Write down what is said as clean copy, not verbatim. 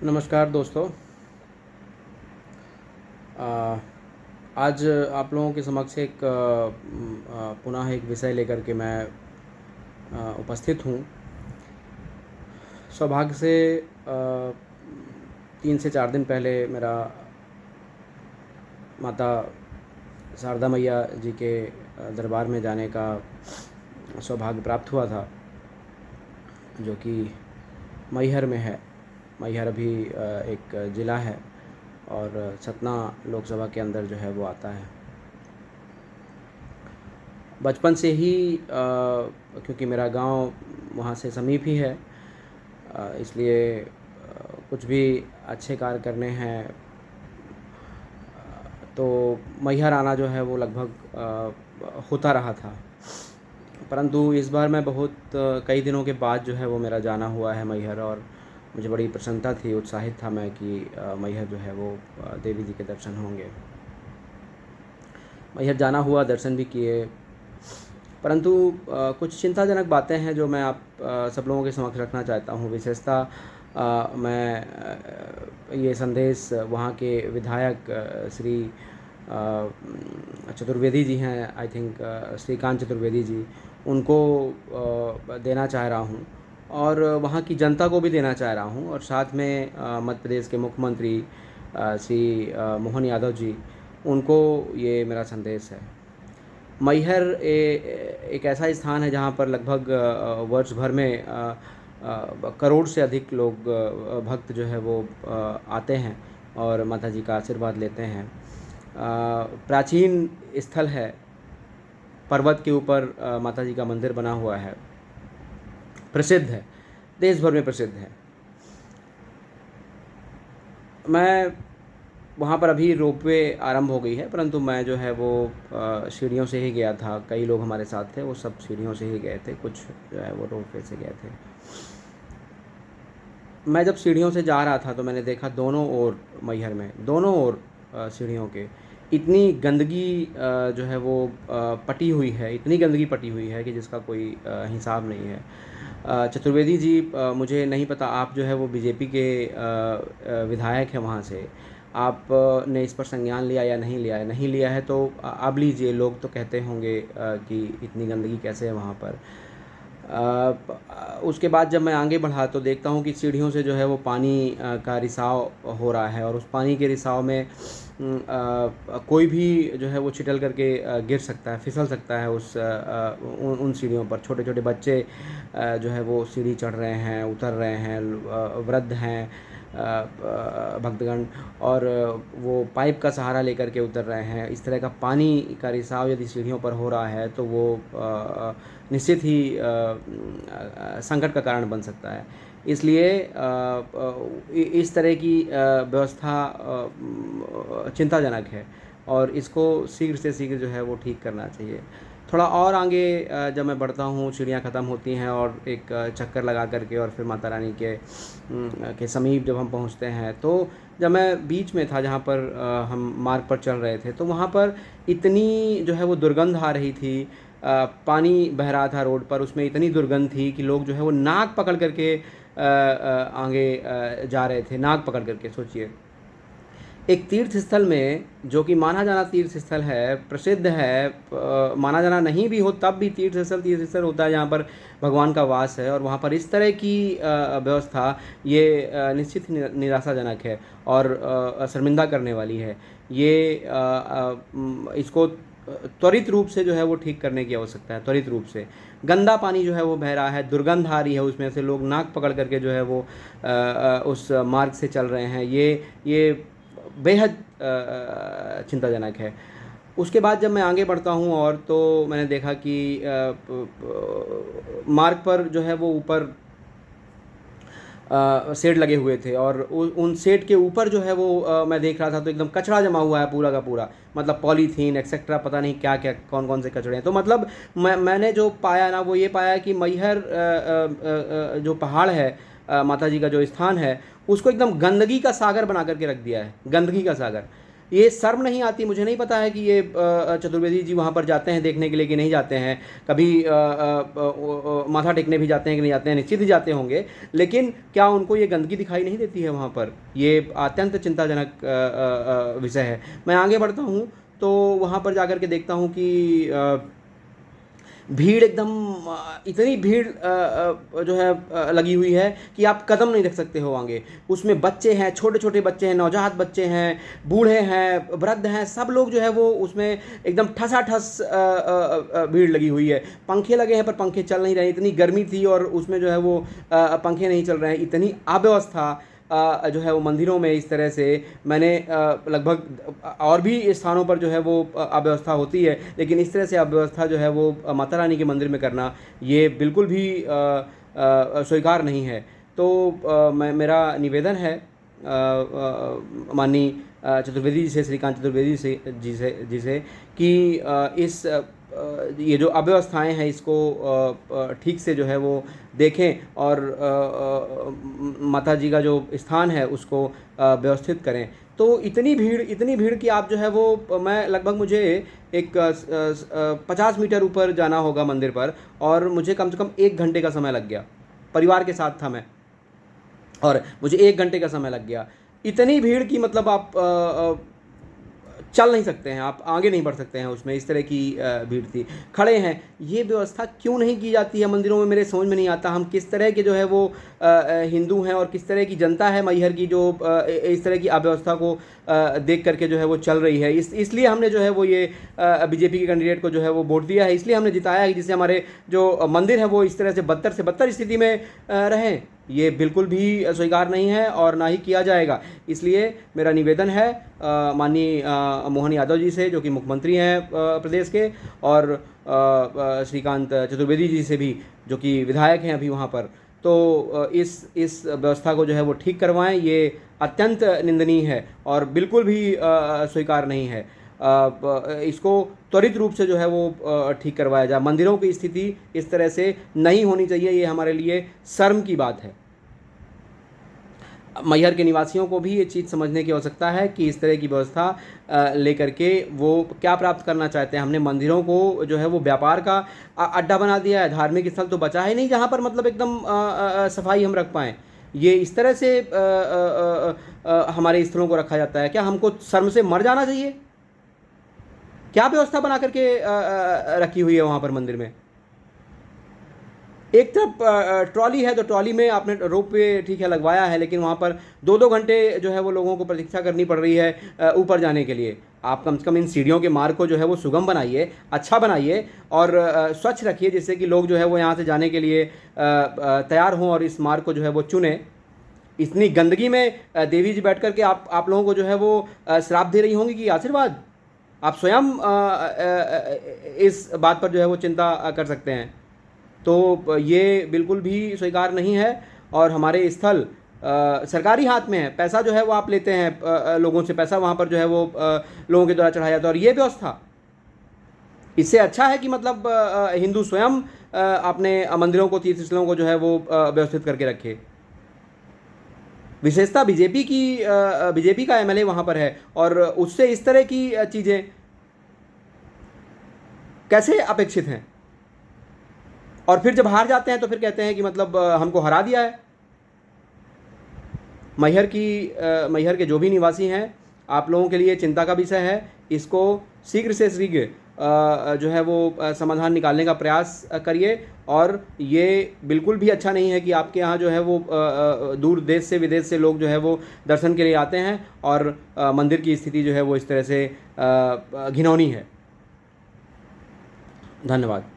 नमस्कार दोस्तों। आ, आज आप लोगों के समक्ष एक पुनः एक विषय लेकर के मैं उपस्थित हूँ। सौभाग्य से 3 से 4 दिन पहले मेरा माता शारदा मैया जी के दरबार में जाने का सौभाग्य प्राप्त हुआ था, जो कि मैहर में है। मैहर अभी एक ज़िला है और सतना लोकसभा के अंदर जो है वो आता है। बचपन से ही क्योंकि मेरा गांव वहाँ से समीप ही है, इसलिए कुछ भी अच्छे कार्य करने हैं तो मैहर आना जो है वो लगभग होता रहा था। परंतु इस बार मैं बहुत कई दिनों के बाद जो है वो मेरा जाना हुआ है मैहर, और मुझे बड़ी प्रसन्नता थी, उत्साहित था मैं कि मैहर जो है वो देवी जी के दर्शन होंगे। मैहर जाना हुआ, दर्शन भी किए, परंतु कुछ चिंताजनक बातें हैं जो मैं आप सब लोगों के समक्ष रखना चाहता हूँ। विशेषतः मैं ये संदेश वहाँ के विधायक श्री चतुर्वेदी जी हैं, आई थिंक श्रीकांत चतुर्वेदी जी, उनको देना चाह रहा हूँ और वहाँ की जनता को भी देना चाह रहा हूँ, और साथ में मध्य प्रदेश के मुख्यमंत्री श्री मोहन यादव जी, उनको ये मेरा संदेश है। मैहर एक ऐसा स्थान है जहाँ पर लगभग वर्ष भर में करोड़ से अधिक लोग भक्त जो है वो आते हैं और माता जी का आशीर्वाद लेते हैं। प्राचीन स्थल है, पर्वत के ऊपर माता जी का मंदिर बना हुआ है, प्रसिद्ध है, देश भर में प्रसिद्ध है। मैं वहाँ पर अभी रोपवे आरंभ हो गई है, परंतु मैं जो है वो सीढ़ियों से ही गया था। कई लोग हमारे साथ थे, वो सब सीढ़ियों से ही गए थे, कुछ जो है वो रोपवे से गए थे। मैं जब सीढ़ियों से जा रहा था तो मैंने देखा दोनों ओर, मैहर में दोनों ओर सीढ़ियों के इतनी गंदगी जो है वो पटी हुई है, इतनी गंदगी पटी हुई है कि जिसका कोई हिसाब नहीं है। चतुर्वेदी जी, मुझे नहीं पता, आप जो है वो बीजेपी के विधायक हैं वहाँ से, आप ने इस पर संज्ञान लिया या नहीं लिया है? नहीं लिया है तो अब लीजिए। लोग तो कहते होंगे कि इतनी गंदगी कैसे है वहाँ पर। उसके बाद जब मैं आगे बढ़ा तो देखता हूँ कि सीढ़ियों से जो है वो पानी का रिसाव हो रहा है, और उस पानी के रिसाव में कोई भी जो है वो छिटल करके गिर सकता है, फिसल सकता है उन सीढ़ियों पर। छोटे छोटे बच्चे जो है वो सीढ़ी चढ़ रहे हैं, उतर रहे हैं, वृद्ध हैं, भक्तगण, और वो पाइप का सहारा लेकर के उतर रहे हैं। इस तरह का पानी का रिसाव यदि सीढ़ियों पर हो रहा है तो वो निश्चित ही संकट का कारण बन सकता है। इसलिए इस तरह की व्यवस्था चिंताजनक है, और इसको शीघ्र से शीघ्र जो है वो ठीक करना चाहिए। थोड़ा और आगे जब मैं बढ़ता हूँ, सीढ़ियाँ ख़त्म होती हैं और एक चक्कर लगा करके और फिर माता रानी के समीप जब हम पहुँचते हैं, तो जब मैं बीच में था जहाँ पर हम मार्ग पर चल रहे थे, तो वहाँ पर इतनी जो है वो दुर्गंध आ रही थी। पानी बह रहा था रोड पर, उसमें इतनी दुर्गंध थी कि लोग जो है वो नाक पकड़ करके आगे जा रहे थे, नाक पकड़ करके। सोचिए, एक तीर्थ स्थल में, जो कि माना जाना तीर्थ स्थल है, प्रसिद्ध है, माना जाना नहीं भी हो तब भी तीर्थ स्थल होता है जहाँ पर भगवान का वास है, और वहाँ पर इस तरह की व्यवस्था, ये निश्चित निराशाजनक है और शर्मिंदा करने वाली है। ये इसको त्वरित रूप से जो है वो ठीक करने की आवश्यकता है। त्वरित रूप से गंदा पानी जो है वो बह रहा है, दुर्गंध आ रही है उसमें से, लोग नाक पकड़ करके जो है वो उस मार्ग से चल रहे हैं। ये बेहद चिंताजनक है। उसके बाद जब मैं आगे बढ़ता हूँ और तो मैंने देखा कि मार्ग पर जो है वो ऊपर शेड लगे हुए थे, और उन शेड के ऊपर जो है वो मैं देख रहा था तो एकदम कचरा जमा हुआ है पूरा का पूरा, मतलब पॉलीथीन एक्सेट्रा, पता नहीं क्या क्या कौन कौन से कचड़े हैं। तो मतलब मैंने जो पाया ना, वो ये पाया कि मैहर जो पहाड़ है, माता जी का जो स्थान है, उसको एकदम गंदगी का सागर बना करके रख दिया है, गंदगी का सागर। ये शर्म नहीं आती? मुझे नहीं पता है कि ये चतुर्वेदी जी वहाँ पर जाते हैं देखने के लिए कि नहीं जाते हैं, कभी माथा टेकने भी जाते हैं कि नहीं जाते हैं, निश्चित ही जाते होंगे, लेकिन क्या उनको ये गंदगी दिखाई नहीं देती है वहाँ पर? ये अत्यंत चिंताजनक विषय है। मैं आगे बढ़ता हूँ तो वहाँ पर जाकर के देखता हूँ कि भीड़ एकदम इतनी भीड़ जो है लगी हुई है कि आप कदम नहीं रख सकते हो आगे। उसमें बच्चे हैं, छोटे छोटे बच्चे हैं, नवजात बच्चे हैं, बूढ़े हैं, वृद्ध हैं, सब लोग जो है वो उसमें एकदम ठसाठस भीड़ लगी हुई है। पंखे लगे हैं पर पंखे चल नहीं रहे, इतनी गर्मी थी और उसमें जो है वो पंखे नहीं चल रहे हैं। इतनी अव्यवस्था जो है वो मंदिरों में इस तरह से मैंने लगभग और भी स्थानों पर जो है वो अव्यवस्था होती है, लेकिन इस तरह से अव्यवस्था जो है वो माता रानी के मंदिर में करना ये बिल्कुल भी स्वीकार नहीं है। तो मेरा निवेदन है माननीय चतुर्वेदी जी से, श्रीकांत चतुर्वेदी से जी से कि ये जो अव्यवस्थाएं हैं इसको ठीक से जो है वो देखें और माता जी का जो स्थान है उसको व्यवस्थित करें। तो इतनी भीड़ कि आप जो है वो मैं लगभग मुझे एक 50 मीटर ऊपर जाना होगा मंदिर पर, और मुझे कम से कम 1 घंटे का समय लग गया। परिवार के साथ था मैं और मुझे 1 घंटे का समय लग गया। इतनी भीड़ की मतलब आप चल नहीं सकते हैं, आप आगे नहीं बढ़ सकते हैं उसमें, इस तरह की भीड़ थी। खड़े हैं, ये व्यवस्था क्यों नहीं की जाती है मंदिरों में? मेरे समझ में नहीं आता। हम किस तरह के जो है वो हिंदू हैं और किस तरह की जनता है मैहर की जो इस तरह की अव्यवस्था को देख करके जो है वो चल रही है। इसलिए हमने जो है वो ये बीजेपी के कैंडिडेट को जो है वो वोट दिया है, इसलिए हमने जिताया है जिससे हमारे जो मंदिर है वो इस तरह से बदतर स्थिति में रहें। ये बिल्कुल भी स्वीकार नहीं है और ना ही किया जाएगा। इसलिए मेरा निवेदन है माननीय मोहन यादव जी से, जो कि मुख्यमंत्री हैं प्रदेश के, और श्रीकांत चतुर्वेदी जी से भी, जो कि विधायक हैं अभी वहाँ पर। तो इस व्यवस्था को जो है वो ठीक करवाएं। ये अत्यंत निंदनीय है और बिल्कुल भी स्वीकार नहीं है। इसको त्वरित रूप से जो है वो ठीक करवाया जाए। मंदिरों की स्थिति इस तरह से नहीं होनी चाहिए, ये हमारे लिए शर्म की बात है। मैहर के निवासियों को भी ये चीज़ समझने की आवश्यकता है कि इस तरह की व्यवस्था लेकर के वो क्या प्राप्त करना चाहते हैं। हमने मंदिरों को जो है वो व्यापार का अड्डा बना दिया है, धार्मिक स्थल तो बचा है नहीं जहाँ पर मतलब एकदम सफाई हम रख पाएँ। ये इस तरह से हमारे स्थलों को रखा जाता है। क्या हमको शर्म से मर जाना चाहिए? क्या व्यवस्था बना करके रखी हुई है वहाँ पर मंदिर में? एक तरफ ट्रॉली है तो ट्रॉली में आपने रोप वे ठीक है लगवाया है, लेकिन वहाँ पर 2-2 घंटे जो है वो लोगों को प्रतीक्षा करनी पड़ रही है ऊपर जाने के लिए। आप कम से कम इन सीढ़ियों के मार्ग को जो है वो सुगम बनाइए, अच्छा बनाइए और स्वच्छ रखिए, जिससे कि लोग जो है वो यहाँ से जाने के लिए तैयार हों और इस मार्ग को जो है वो चुनें। इतनी गंदगी में देवी जी बैठ कर के आप लोगों को जो है वो श्राप दे रही होंगी कि आशीर्वाद? आप स्वयं इस बात पर जो है वो चिंता कर सकते हैं। तो ये बिल्कुल भी स्वीकार नहीं है और हमारे स्थल सरकारी हाथ में है। पैसा जो है वो आप लेते हैं लोगों से, पैसा वहाँ पर जो है वो लोगों के द्वारा चढ़ाया जाता है। और ये व्यवस्था, इससे अच्छा है कि मतलब हिंदू स्वयं अपने मंदिरों को, तीर्थ स्थलों को जो है वो व्यवस्थित करके रखे। विशेषता बीजेपी का एमएलए वहाँ पर है और उससे इस तरह की चीज़ें कैसे अपेक्षित हैं? और फिर जब हार जाते हैं तो फिर कहते हैं कि मतलब हमको हरा दिया है। मैहर के जो भी निवासी हैं, आप लोगों के लिए चिंता का विषय है। इसको शीघ्र से शीघ्र जो है वो समाधान निकालने का प्रयास करिए। और ये बिल्कुल भी अच्छा नहीं है कि आपके यहाँ जो है वो दूर देश से विदेश से लोग जो है वो दर्शन के लिए आते हैं और मंदिर की स्थिति जो है वो इस तरह से घिनौनी है। धन्यवाद।